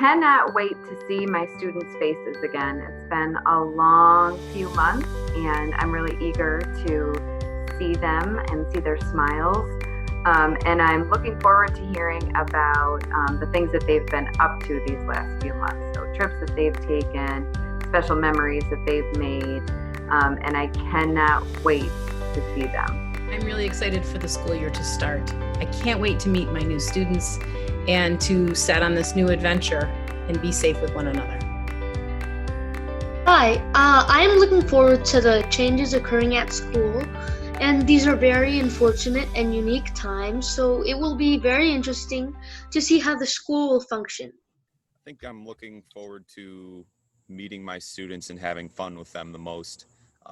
cannot wait to see my students' faces again. It's been a long few months, and I'm really eager to see them and see their smiles. And I'm looking forward to hearing about the things that they've been up to these last few months. So trips that they've taken, special memories that they've made, and I cannot wait to see them. I'm really excited for the school year to start. I can't wait to meet my new students and to set on this new adventure and be safe with one another. Hi, I am looking forward to the changes occurring at school, and these are very unfortunate and unique times, so it will be very interesting to see how the school will function. I think I'm looking forward to meeting my students and having fun with them the most,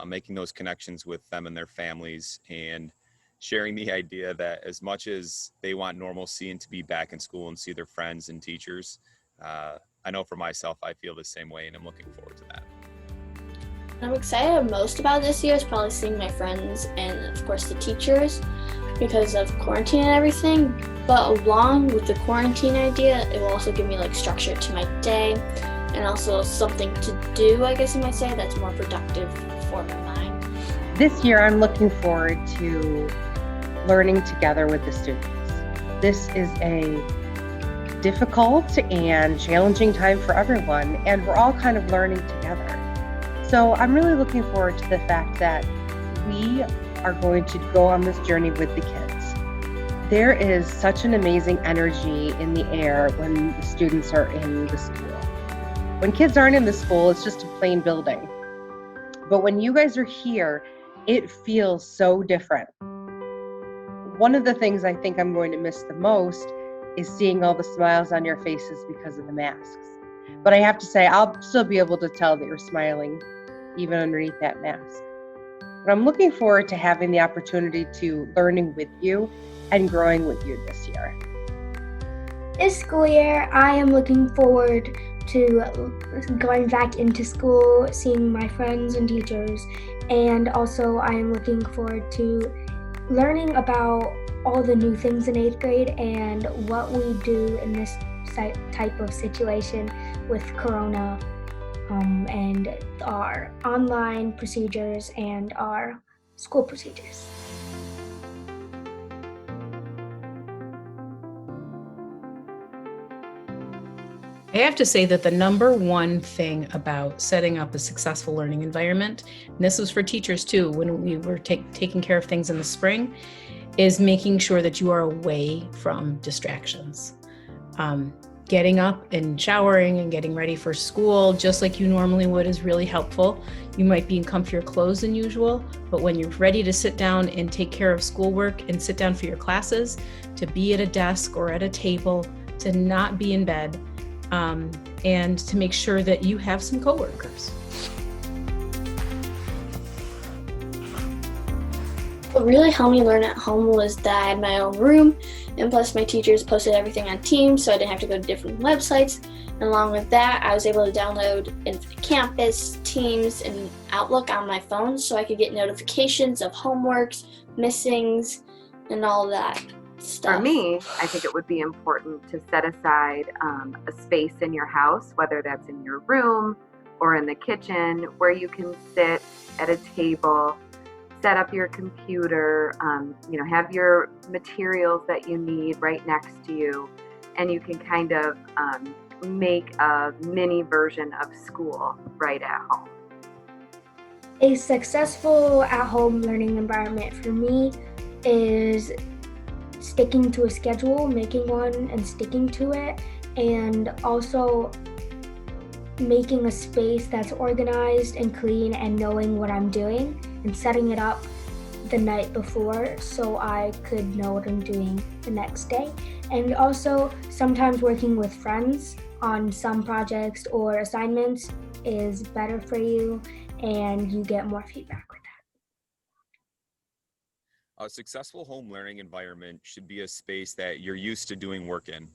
making those connections with them and their families, and sharing the idea that as much as they want normalcy and to be back in school and see their friends and teachers, I know for myself, I feel the same way, and I'm looking forward to that. I'm excited most about this year is probably seeing my friends and of course the teachers because of quarantine and everything. But along with the quarantine idea, it will also give me like structure to my day and also something to do, I guess you might say, that's more productive for my mind. This year I'm looking forward to learning together with the students. This is a difficult and challenging time for everyone, and we're all kind of learning together. So I'm really looking forward to the fact that we are going to go on this journey with the kids. There is such an amazing energy in the air when the students are in the school. When kids aren't in the school, it's just a plain building. But when you guys are here, it feels so different. One of the things I think I'm going to miss the most is seeing all the smiles on your faces because of the masks. But I have to say, I'll still be able to tell that you're smiling even underneath that mask. But I'm looking forward to having the opportunity to learning with you and growing with you this year. This school year, I am looking forward to going back into school, seeing my friends and teachers, and also I am looking forward to learning about all the new things in 8th grade and what we do in this type of situation with Corona, and our online procedures and our school procedures. I have to say that the number one thing about setting up a successful learning environment, and this was for teachers too, when we were taking care of things in the spring, is making sure that you are away from distractions. Getting up and showering and getting ready for school, just like you normally would, is really helpful. You might be in comfier clothes than usual, but when you're ready to sit down and take care of schoolwork and sit down for your classes, to be at a desk or at a table, to not be in bed, and to make sure that you have some coworkers. What really helped me learn at home was that I had my own room, and plus my teachers posted everything on Teams, so I didn't have to go to different websites. And along with that, I was able to download Infinite Campus, Teams, and Outlook on my phone, so I could get notifications of homeworks, missings, and all that stuff. For me, I think it would be important to set aside a space in your house, whether that's in your room or in the kitchen, where you can sit at a table, set up your computer, have your materials that you need right next to you, and you can kind of make a mini version of school right at home. A successful at-home learning environment for me is sticking to a schedule, making one and sticking to it, and also making a space that's organized and clean and knowing what I'm doing and setting it up the night before so I could know what I'm doing the next day. And also sometimes working with friends on some projects or assignments is better for you and you get more feedback with that. A successful home learning environment should be a space that you're used to doing work in.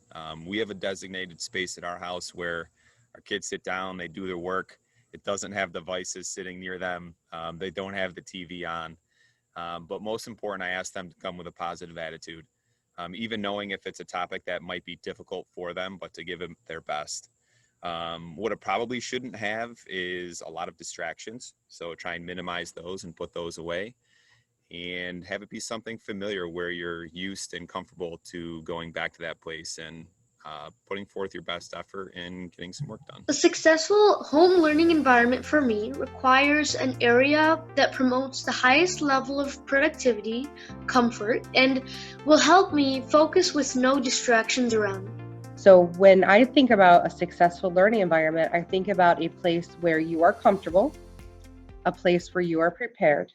We have a designated space at our house where our kids sit down, they do their work. It doesn't have devices sitting near them. They don't have the TV on. But most important, I ask them to come with a positive attitude, even knowing if it's a topic that might be difficult for them, but to give them their best. What it probably shouldn't have is a lot of distractions. So try and minimize those and put those away, and have it be something familiar where you're used and comfortable to going back to that place and putting forth your best effort and getting some work done. A successful home learning environment for me requires an area that promotes the highest level of productivity, comfort, and will help me focus with no distractions around me. So when I think about a successful learning environment, I think about a place where you are comfortable, a place where you are prepared,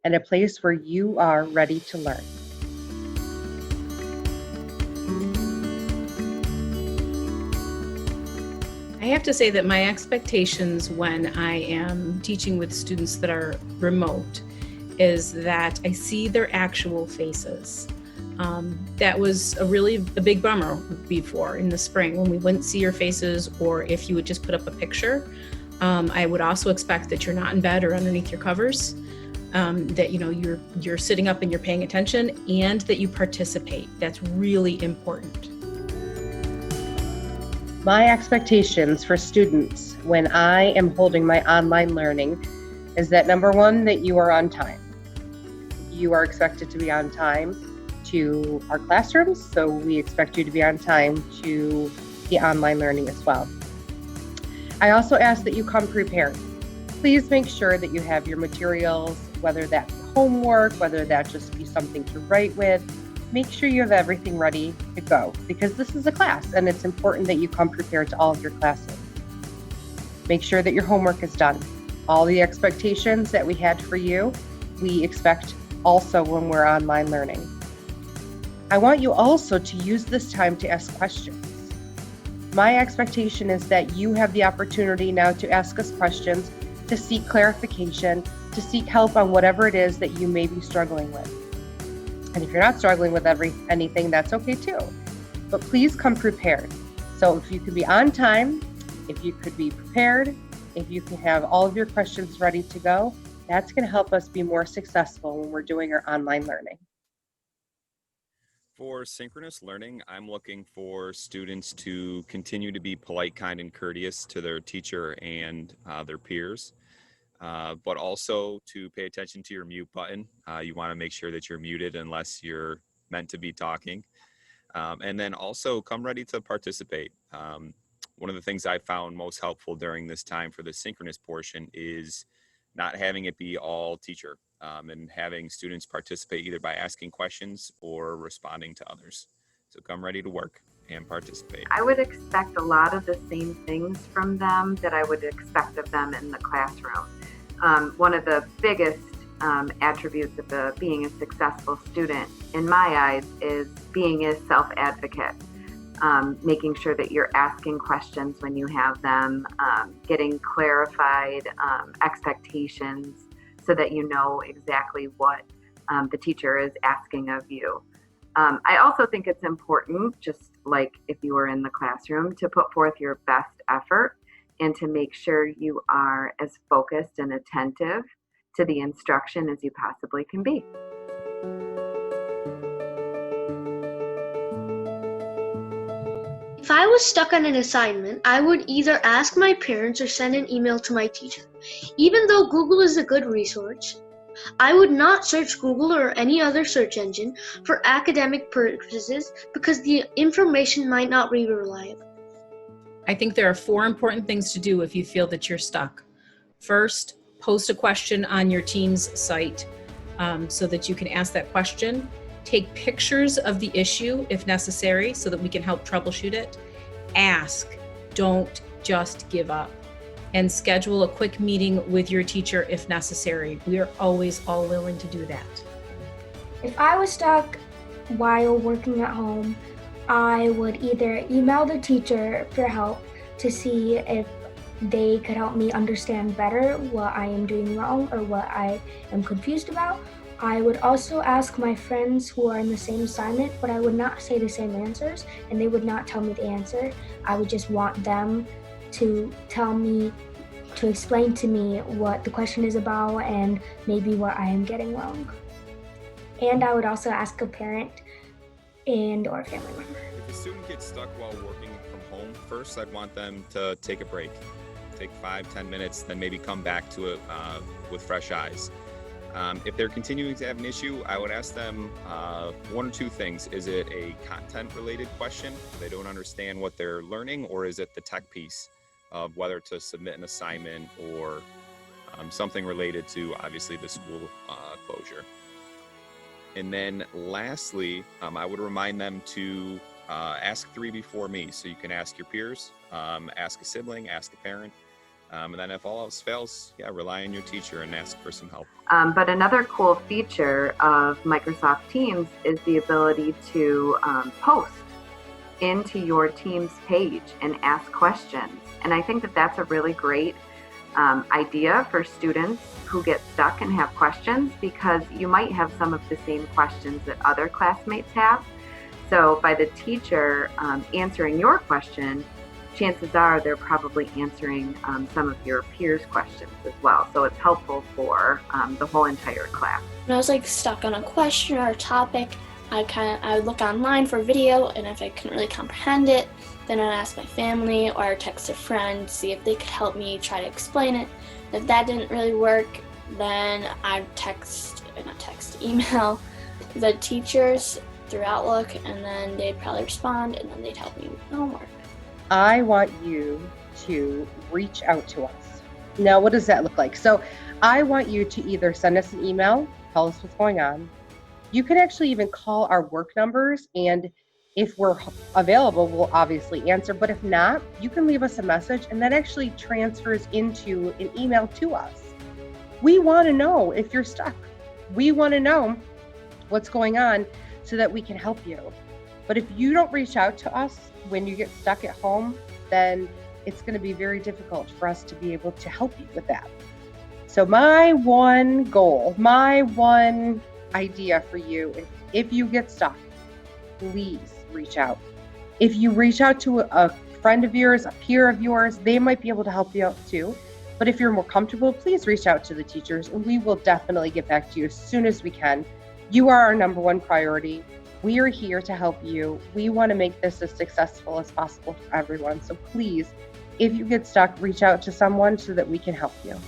and a place where you are ready to learn. I have to say that my expectations when I am teaching with students that are remote is that I see their actual faces. That was a big bummer before in the spring when we wouldn't see your faces, or if you would just put up a picture. I would also expect that you're not in bed or underneath your covers, that you're sitting up and you're paying attention, and that you participate. That's really important. My expectations for students when I am holding my online learning is that, number one, that you are on time. You are expected to be on time to our classrooms, so we expect you to be on time to the online learning as well. I also ask that you come prepared. Please make sure that you have your materials, whether that's homework, whether that just be something to write with. Make sure you have everything ready to go, because this is a class and it's important that you come prepared to all of your classes. Make sure that your homework is done. All the expectations that we had for you, we expect also when we're online learning. I want you also to use this time to ask questions. My expectation is that you have the opportunity now to ask us questions, to seek clarification, to seek help on whatever it is that you may be struggling with. And if you're not struggling with anything, that's okay too. But please come prepared. So if you could be on time, if you could be prepared, if you can have all of your questions ready to go, that's going to help us be more successful when we're doing our online learning. For synchronous learning, I'm looking for students to continue to be polite, kind, and courteous to their teacher and their peers. But also to pay attention to your mute button. You want to make sure that you're muted unless you're meant to be talking. And then also come ready to participate. One of the things I found most helpful during this time for the synchronous portion is not having it be all teacher, and having students participate either by asking questions or responding to others. So come ready to work and participate. I would expect a lot of the same things from them that I would expect of them in the classroom. One of the biggest attributes of being a successful student, in my eyes, is being a self-advocate. Making sure that you're asking questions when you have them, getting clarified expectations so that you know exactly what the teacher is asking of you. I also think it's important, just like if you were in the classroom, to put forth your best effort and to make sure you are as focused and attentive to the instruction as you possibly can be. If I was stuck on an assignment, I would either ask my parents or send an email to my teacher. Even though Google is a good resource, I would not search Google or any other search engine for academic purposes because the information might not be reliable. I think there are 4 important things to do if you feel that you're stuck. First, post a question on your team's site so that you can ask that question. Take pictures of the issue if necessary so that we can help troubleshoot it. Ask, don't just give up. And schedule a quick meeting with your teacher if necessary. We are always all willing to do that. If I was stuck while working at home, I would either email the teacher for help to see if they could help me understand better what I am doing wrong or what I am confused about. I would also ask my friends who are in the same assignment, but I would not say the same answers, and they would not tell me the answer. I would just want them to tell me, to explain to me what the question is about and maybe what I am getting wrong. And I would also ask a parent and or family member. If a student gets stuck while working from home, first I'd want them to take a break. Take 5-10 minutes, then maybe come back to it with fresh eyes. If they're continuing to have an issue, I would ask them one or two things. Is it a content-related question? They don't understand what they're learning, or is it the tech piece of whether to submit an assignment or something related to, obviously, the school closure? And then lastly, I would remind them to ask 3 before me. So you can ask your peers, ask a sibling, ask a parent. And then if all else fails, rely on your teacher and ask for some help. But another cool feature of Microsoft Teams is the ability to post into your Teams page and ask questions. And I think that that's a really great idea for students who get stuck and have questions, because you might have some of the same questions that other classmates have. So by the teacher answering your question, chances are they're probably answering some of your peers' questions as well. So it's helpful for the whole entire class. When I was stuck on a question or a topic, I would look online for video, and if I couldn't really comprehend it, then I'd ask my family or text a friend, see if they could help me try to explain it. If that didn't really work, then I'd email the teachers through Outlook, and then they'd probably respond, and then they'd help me with the homework. I want you to reach out to us. Now, what does that look like? So I want you to either send us an email, tell us what's going on. You can actually even call our work numbers, and if we're available, we'll obviously answer. But if not, you can leave us a message, and that actually transfers into an email to us. We want to know if you're stuck. We want to know what's going on so that we can help you. But if you don't reach out to us when you get stuck at home, then it's going to be very difficult for us to be able to help you with that. So my one goal, my one idea for you is, if you get stuck, please reach out. If you reach out to a friend of yours, a peer of yours, they might be able to help you out too. But if you're more comfortable, please reach out to the teachers, and we will definitely get back to you as soon as we can. You are our number one priority. We are here to help you. We want to make this as successful as possible for everyone. So please, if you get stuck, reach out to someone so that we can help you.